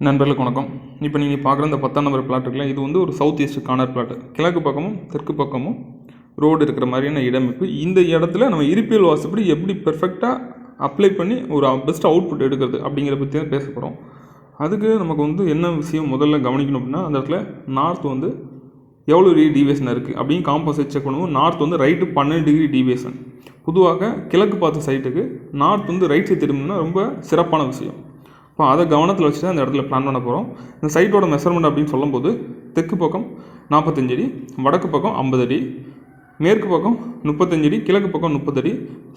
நண்பர்களுக்கு வணக்கம். இப்போ நீங்கள் பார்க்குற இந்த 10ஆம் நம்பர் பிளாட் இருக்குல்ல, இது வந்து ஒரு சவுத் ஈஸ்ட் கார்னர் பிளாட். கிழக்கு பக்கமும் தெற்கு பக்கமும் ரோடு இருக்கிற மாதிரியான இடமைப்பு. இந்த இடத்துல நம்ம இருப்பியல் வாசிப்படி எப்படி பெர்ஃபெக்டாக அப்ளை பண்ணி ஒரு பெஸ்ட் அவுட்புட் எடுக்கிறது அப்படிங்கிற பற்றி தான் பேச போகிறோம். அதுக்கு நமக்கு வந்து என்ன விஷயம் முதல்ல கவனிக்கணும் அப்படின்னா, அந்த இடத்துல நார்த் வந்து எவ்வளோ டிகிரி டீவியேஷன் இருக்குது அப்படின்னு காம்போசைட் செக் பண்ணுவோம். நார்த் வந்து ரைட்டு 12 டிகிரி டீவியேஷன். பொதுவாக கிழக்கு பார்த்த சைட்டுக்கு நார்த் வந்து ரைட் சைடு திரும்பினா ரொம்ப சிறப்பான விஷயம். இப்போ அதை கவனத்தில் வச்சு தான் இந்த இடத்துல பிளான் பண்ண போகிறோம். இந்த சைட்டோட மெஷர்மெண்ட் அப்படின்னு சொல்லும்போது தெற்கு பக்கம் 45 அடி, வடக்கு பக்கம் 50 அடி, மேற்கு பக்கம் 35 அடி, கிழக்கு பக்கம் 30 அடி.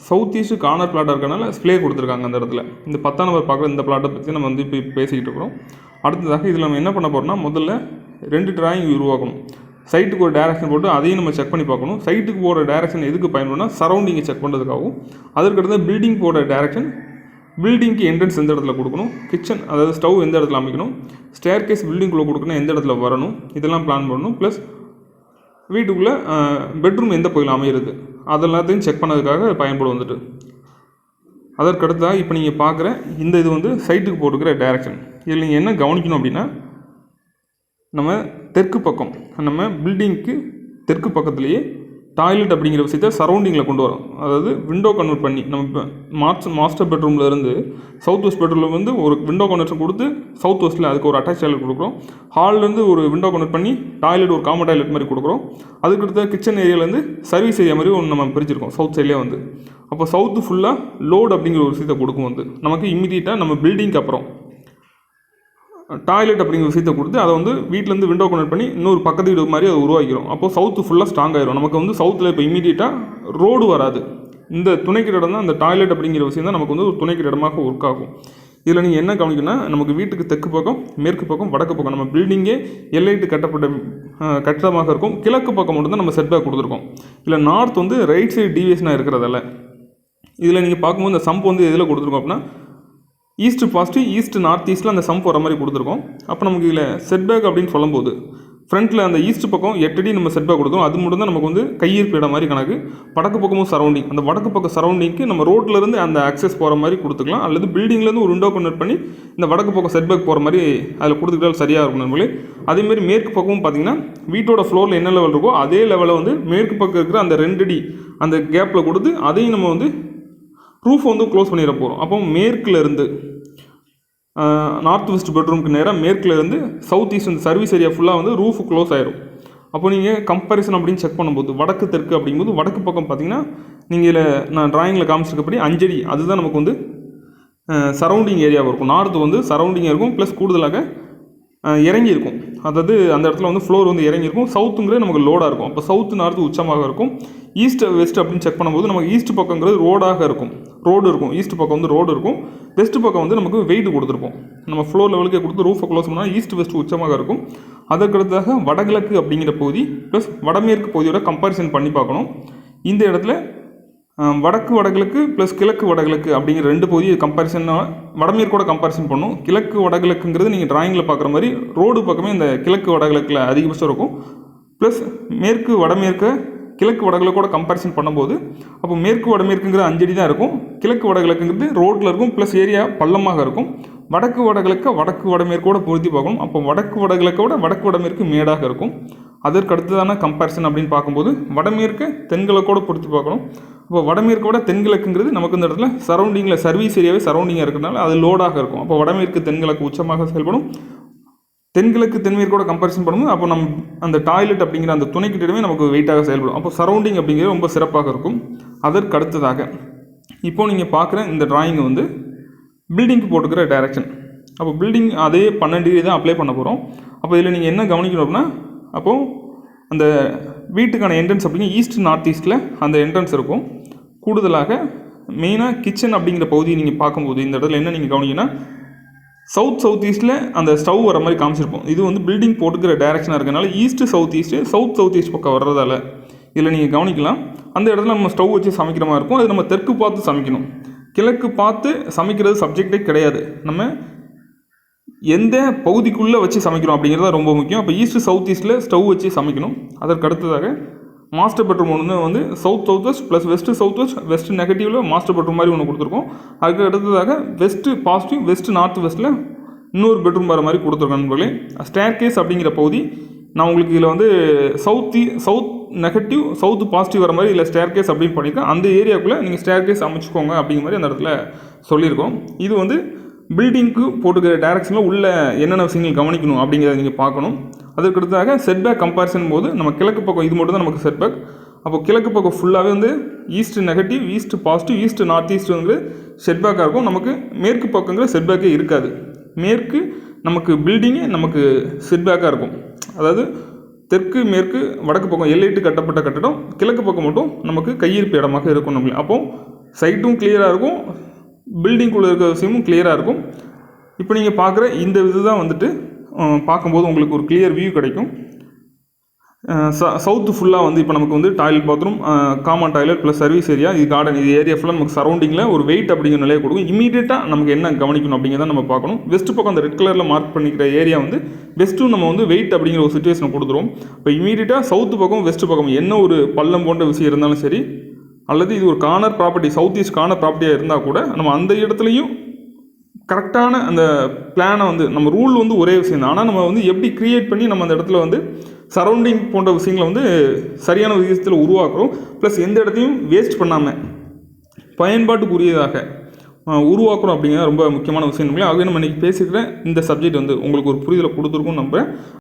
சவுத் ஈஸ்ட் கார்னர் பிளாட்டாக இருக்கனால ஸ்ப்ளே கொடுத்துருக்காங்க அந்த இடத்துல. இந்த 10ஆம் நம்பர் பார்க்குற இந்த பிளாட்டை பற்றி நம்ம வந்து இப்போ பேசிக்கிட்டு இருக்கிறோம். அடுத்ததாக இதில் நம்ம என்ன பண்ண போகிறோம்னா, முதல்ல 2 டிராயிங் உருவாக்கணும். சைட்டுக்கு ஒரு டேரக்ஷன் போட்டு அதையும் நம்ம செக் பண்ணி பார்க்கணும். சைட்டுக்கு போகிற டேரக்ஷன் எதுக்கு பயன்படும்னா, சரௌண்டிங்கை செக் பண்ணுறதுக்காகவும், அதற்கடுத்து பில்டிங் போகிற டேரக்ஷன், பில்டிங்க்கு என்ட்ரன்ஸ் எந்த இடத்துல கொடுக்கணும், கிச்சன் அதாவது ஸ்டவ் எந்த இடத்துல அமைக்கணும், ஸ்டேர் கேஸ் பில்டிங்குள்ளே கொடுக்கணும் எந்த இடத்துல வரணும், இதெல்லாம் பிளான் பண்ணணும். ப்ளஸ் வீட்டுக்குள்ளே பெட்ரூம் எந்த பகுதியில் அமையிறது அதெல்லாத்தையும் செக் பண்ணதுக்காக பயன்படும் வந்துட்டு. அதற்கடுத்ததாக இப்போ நீங்கள் பார்க்குற இந்த இது வந்து சைட்டுக்கு போட்டுக்கிற டேரக்ஷன். இதில் நீங்கள் என்ன கவனிக்கணும் அப்படின்னா, நம்ம தெற்கு பக்கம் நம்ம பில்டிங்க்கு தெற்கு பக்கத்துலேயே டாய்லெட் அப்படிங்கிற விஷயத்தை சரௌண்டிங்கில் கொண்டு வரோம். அதாவது விண்டோ கன்வெர்ட் பண்ணி நம்ம மாஸ்டர் பெட்ரூமில் இருந்து சவுத் வெஸ்ட் பெட்ரூமில் வந்து ஒரு விண்டோ கன்வெர்ஷன் கொடுத்து சவுத் வெஸ்ட்டில் அதுக்கு ஒரு அட்டாச் டாய்லெட் கொடுக்குறோம். ஹால்லேருந்து ஒரு விண்டோ கன்வெர்ட் பண்ணி டாய்லெட் ஒரு காமன் டாய்லெட் மாதிரி கொடுக்குறோம். அதுக்கடுத்த கிச்சன் ஏரியாவிலேருந்து சர்வீஸ் ஏரியா மாதிரி ஒன்று நம்ம பிரிச்சிருக்கோம் சவுத் சைட்லேயே வந்து. அப்போ சவுத்து ஃபுல்லாக லோடு அப்படிங்கிற ஒரு விஷயத்தை கொடுக்கும் வந்து நமக்கு இம்மிடியட்டாக நம்ம பில்டிங்க்கு அப்புறம் டாய்லெட் அப்படிங்கிற விஷயத்தை கொடுத்து அதை வந்து வீட்டிலேருந்து விண்டோ கனெக்ட் பண்ணி இன்னொரு பக்கத்து வீடு மாதிரி அதை உருவாக்கிறோம். அப்போது சவுத்து ஃபுல்லாக ஸ்ட்ராங் ஆயிரும். நமக்கு வந்து சவுத்தில் இப்போ இமீடியட்டாக ரோடு வராது. இந்த துணைக்கிற இடம் தான் அந்த டாய்லெட் அப்படிங்கிற விஷயம் தான் நமக்கு வந்து ஒரு துணைக்கிற இடமாக ஒர்க் ஆகும். இதில் நீங்கள் என்ன கவனிக்கணும்னா, நமக்கு வீட்டுக்கு தெற்கு பக்கம், மேற்கு பக்கம், வடக்கு பக்கம் நம்ம பில்டிங்கே எல்லைட்டு கட்டப்பட்ட கட்டிடமாக இருக்கும். கிழக்கு பக்கம் மட்டும்தான் நம்ம செட்பேக் கொடுத்துருக்கோம். இல்லை நார்த் வந்து ரைட் சைடு டீவியேஷனாக இருக்கிறதால இதில் நீங்கள் பார்க்கும்போது இந்த சம்ப் வந்து எதில் கொடுத்துருக்கோம் அப்படின்னா, ஈஸ்ட் பாசிட்டிவ், ஈஸ்ட் நார்த் ஈஸ்ட்டில் அந்த சம்ப் வர மாதிரி கொடுத்துருக்கோம். அப்போ நமக்கு இதில் செட்பேக் அப்படின்னு சொல்லும்போது ஃப்ரண்ட்டில் அந்த ஈஸ்ட் பக்கம் 8 அடி நம்ம செட்பேக் கொடுத்தோம். அது மட்டும் தான் நமக்கு வந்து கையிருப்பு இடம் மாதிரி கணக்கு. வடக்கு பக்கமும் சரௌண்டிங், அந்த வடக்கு பக்கம் சரௌண்டிங்க்கு நம்ம ரோட்லேருந்து அந்த ஆக்சஸ் போகிற மாதிரி கொடுத்துக்கலாம். அல்லது பில்டிங்லேருந்து ஒரு விண்டோ கன்வெர்ட் பண்ணி இந்த வடக்கு பக்கம் செட்பேக் போகிற மாதிரி அதில் கொடுத்துக்கிட்டால் சரியாக இருக்கும் நம்மளே. அதேமாதிரி மேற்கு பக்கமும் பார்த்திங்கன்னா, வீட்டோட ஃப்ளோரில் என்ன லெவல் இருக்கோ அதே லெவலில் வந்து மேற்கு பக்கம் இருக்கிற அந்த 2 அடி அந்த கேப்பில் கொடுத்து அதையும் நம்ம வந்து ரூஃப் வந்து க்ளோஸ் பண்ணிட போகிறோம். அப்போ மேற்கில் இருந்து நார்த் வெஸ்ட் பெட்ரூமுக்கு நேராக மேற்கில் இருந்து சவுத் ஈஸ்ட் இந்த சர்வீஸ் ஏரியா ஃபுல்லாக வந்து ரூஃப் க்ளோஸ் ஆயிரும். அப்போ நீங்கள் கம்பேரிசன் அப்படின்னு செக் பண்ணும்போது வடக்கு தெற்கு அப்படிங்கும்போது வடக்கு பக்கம் பார்த்தீங்கன்னா, நீங்கள் இதில் நான் ட்ராயிங்கில் காமிச்சிருக்கப்படி 5 அடி அதுதான் நமக்கு வந்து சரௌண்டிங் ஏரியாவாக இருக்கும். நார்த்து வந்து சரௌண்டிங்காக இருக்கும், ப்ளஸ் கூடுதலாக இறங்கி இருக்கும். அதாவது அந்த இடத்துல வந்து ஃப்ளோர் வந்து இறங்கியிருக்கும். சவுத்துங்கிறது நமக்கு லோடாக இருக்கும். அப்போ சவுத்து நார்த்து உச்சமாக இருக்கும். ஈஸ்ட் வெஸ்ட் அப்படின்னு செக் பண்ணும்போது நமக்கு ஈஸ்ட் பக்கங்கிறது ரோடாக இருக்கும், ரோடு இருக்கும். ஈஸ்ட் பக்கம் வந்து ரோடு இருக்கும். வெஸ்ட் பக்கம் வந்து நமக்கு வெயிட் கொடுத்துருப்போம். நம்ம ஃப்ளோர் லெவலுக்கே கொடுத்து ரூஃபை க்ளோஸ் பண்ணால் ஈஸ்ட் வெஸ்ட் உச்சமாக இருக்கும். அதற்கடுத்தாக வடகிழக்கு அப்படிங்கிற பகுதி ப்ளஸ் வடமேற்கு பகுதியோட கம்பேரிசன் பண்ணி பார்க்கணும். இந்த இடத்துல வடக்கு வடகிழக்கு ப்ளஸ் கிழக்கு வடகிழக்கு அப்படிங்கிற 2 பகுதியை கம்பேரிசனாக வடமேற்கோட கம்பேரிசன் பண்ணும். கிழக்கு வடகிழக்குங்கிறது நீங்கள் ட்ராயிங்கில் பார்க்குற மாதிரி ரோடு பக்கமே இந்த கிழக்கு வடகிழக்கில் அதிகபட்சம் இருக்கும். ப்ளஸ் மேற்கு வடமேற்கு கிழக்கு வடகிழக்கோட கம்பேரிசன் பண்ணும்போது அப்போ மேற்கு வடமேற்குங்கிற 5 அடி தான் இருக்கும். கிழக்கு வடகிழக்குங்கிறது ரோட்டில் இருக்கும், ப்ளஸ் ஏரியா பள்ளமாக இருக்கும். வடக்கு வடகிழக்க வடக்கு வடமேற்கோட பொருத்தி பார்க்கணும். அப்போ வடக்கு வடகிழக்கோட வடக்கு வடமேற்கு மேடாக இருக்கும். அதற்கு அடுத்ததான கம்பேரிசன் அப்படின்னு பார்க்கும்போது வடமேற்கு தென்கிழக்கோட பொருத்தி பார்க்கணும். அப்போ வடமேற்கோட தென்கிழக்குங்கிறது நமக்கு இந்த இடத்துல சரௌண்டிங்கில் சர்வீஸ் ஏரியாவே சரௌண்டிங்காக இருக்கிறதுனால அது லோடாக இருக்கும். அப்போ வடமேற்கு தென்கிழக்கு உச்சமாக செயல்படும். தென்கிழக்கு தென்மேற்கோட கம்பேரிசன் பண்ணும்போது அப்போ நம்ம அந்த டாய்லெட் அப்படிங்கிற அந்த துணை கட்டிடமே நமக்கு வெயிட்டாக செயல்படும். அப்போ சரௌண்டிங் அப்படிங்கிறது ரொம்ப சிறப்பாக இருக்கும். அதற்கு அடுத்ததாக இப்போது நீங்கள் பார்க்குற இந்த டிராயிங் வந்து பில்டிங்க்கு போட்டுக்கிற டைரக்ஷன். அப்போ பில்டிங் அதே 12 டிகிரி தான் அப்ளை பண்ண போகிறோம். அப்போ இதில் நீங்கள் என்ன கவனிக்கணும் அப்படின்னா, அப்போது அந்த வீட்டுக்கான என்ட்ரன்ஸ் அப்படிங்கிற ஈஸ்ட் நார்த் ஈஸ்ட்டில் அந்த என்ட்ரன்ஸ் இருக்கும். கூடுதலாக மெயினாக கிச்சன் அப்படிங்கிற பகுதியை நீங்கள் பார்க்கும்போது இந்த இடத்துல என்ன நீங்கள் கவனிக்கணும்னா, சவுத் ஈஸ்ட்டில் அந்த ஸ்டவ் வர மாதிரி காமிச்சிருப்போம். இது வந்து பில்டிங் போட்டுக்கிற டைரக்ஷனாக இருக்கிறனால ஈஸ்ட் சவுத் ஈஸ்ட் பக்கம் வர்றதால இதில் நீங்கள் கவனிக்கலாம். அந்த இடத்துல நம்ம ஸ்டவ் வச்சு சமைக்கிற மாதிரி இருக்கும். அது நம்ம தெற்கு பார்த்து சமைக்கணும். கிழக்கு பார்த்து சமைக்கிறது சப்ஜெக்டே கிடையாது. நம்ம எந்த பகுதிக்குள்ளே வச்சு சமைக்கிறோம் அப்படிங்கிறது ரொம்ப முக்கியம். அப்போ ஈஸ்ட் சவுத் ஈஸ்ட்டில் ஸ்டவ் வச்சு சமைக்கணும். அதற்கு அடுத்ததாக மாஸ்டர் பெட்ரூம் ஒன்று வந்து south west plus west south west நெகட்டிவில் மாஸ்டர் பெட்ரூம் மாதிரி ஒன்று கொடுத்துருக்கோம். அதுக்கு அடுத்ததாக வெஸ்ட்டு பாசிட்டிவ், வெஸ்ட் நார்த் வெஸ்ட்டில் இன்னொரு பெட்ரூம் வர மாதிரி கொடுத்துருக்கேன் நண்பர்களே. ஸ்டேர் கேஸ் அப்படிங்கிற பகுதி நான் உங்களுக்கு இதில் வந்து சவுத் நெகட்டிவ் சவுத் பாசிட்டிவ் வர மாதிரி இல்லை ஸ்டேர் கேஸ் அப்படின்னு பண்ணியிருக்கேன். அந்த ஏரியாவுக்குள்ளே நீங்கள் ஸ்டேர் கேஸ் அமைச்சுக்கோங்க அப்படிங்கிற மாதிரி அந்த இடத்துல சொல்லியிருக்கோம். இது வந்து பில்டிங்க்கு போட்டுக்கிற டேரக்ஷனில் உள்ள என்னென்ன விஷயங்கள் கவனிக்கணும் அப்படிங்கிறத நீங்கள் பார்க்கணும். அதற்கடுத்தாக செட்பேக் கம்பேரிசன் போது நம்ம கிழக்கு பக்கம் இது மட்டும் தான் நமக்கு செட்பேக். அப்போ கிழக்கு பக்கம் ஃபுல்லாகவே வந்து east negative, east positive, east north ஈஸ்ட்டுங்கிற செட்பேக்காக இருக்கும். நமக்கு மேற்கு பக்கங்கிற செட்பேக்கே இருக்காது. மேற்கு நமக்கு பில்டிங்கே நமக்கு செட்பேக்காக இருக்கும். அதாவது தெற்கு மேற்கு வடக்கு பக்கம் எல்லைட்டு கட்டப்பட்ட கட்டடம், கிழக்கு பக்கம் மட்டும் நமக்கு கையிருப்பு இடமாக இருக்கும் நம்மளுக்கு. அப்போது சைட்டும் கிளியராக இருக்கும், பில்டிங்குள்ளே இருக்கிற விஷயமும் கிளியராக இருக்கும். இப்போ நீங்கள் பார்க்குற இந்த இது தான் வந்துட்டு பார்க்கும்போது உங்களுக்கு ஒரு கிளியர் வியூ கிடைக்கும். சவுத்து ஃபுல்லாக வந்து இப்போ நமக்கு வந்து toilet bathroom, common toilet plus service area, இது கார்டன், இது ஏரியா ஃபுல்லாக நமக்கு சரௌண்டிங்கில் ஒரு வெயிட் அப்படிங்கிற நிலையை கொடுக்கும். இமீடியட்டாக நமக்கு என்ன கவனிக்கணும் அப்படிங்கிறத நம்ம பார்க்கணும். வெஸ்ட் பக்கம் அந்த ரெட் கலரில் மார்க் பண்ணிக்கிற ஏரியா வந்து வெஸ்ட்டும் நம்ம வந்து வெயிட் அப்படிங்கிற ஒரு சுச்சுவேஷனை கொடுத்துருவோம். இப்போ இமீடியட்டாக சவுத்து பக்கம் வெஸ்ட் பக்கம் என்ன ஒரு பள்ளம் போன்ற விஷயம் இருந்தாலும் சரி, அல்லது இது ஒரு corner property, south east corner ப்ராப்பர்ட்டியாக இருந்தால் கூட நம்ம அந்த இடத்துலையும் கரெக்டான அந்த பிளானை வந்து நம்ம ரூல் வந்து ஒரே விஷயம் தான். ஆனால் நம்ம வந்து எப்படி க்ரியேட் பண்ணி நம்ம அந்த இடத்துல வந்து சரௌண்டிங் போன்ற விஷயங்களை வந்து சரியான விதத்தில் உருவாக்குறோம். ப்ளஸ் எந்த இடத்தையும் வேஸ்ட் பண்ணாமல் பயன்பாட்டுக்குரியதாக உருவாக்குறோம் அப்படிங்கிறது ரொம்ப முக்கியமான விஷயம். ஆகவே நம்ம இன்றைக்கி பேசிக்கிறேன் இந்த சப்ஜெக்ட் வந்து உங்களுக்கு ஒரு புரிதலை கொடுத்துருக்கும்னு நம்புகிறேன்.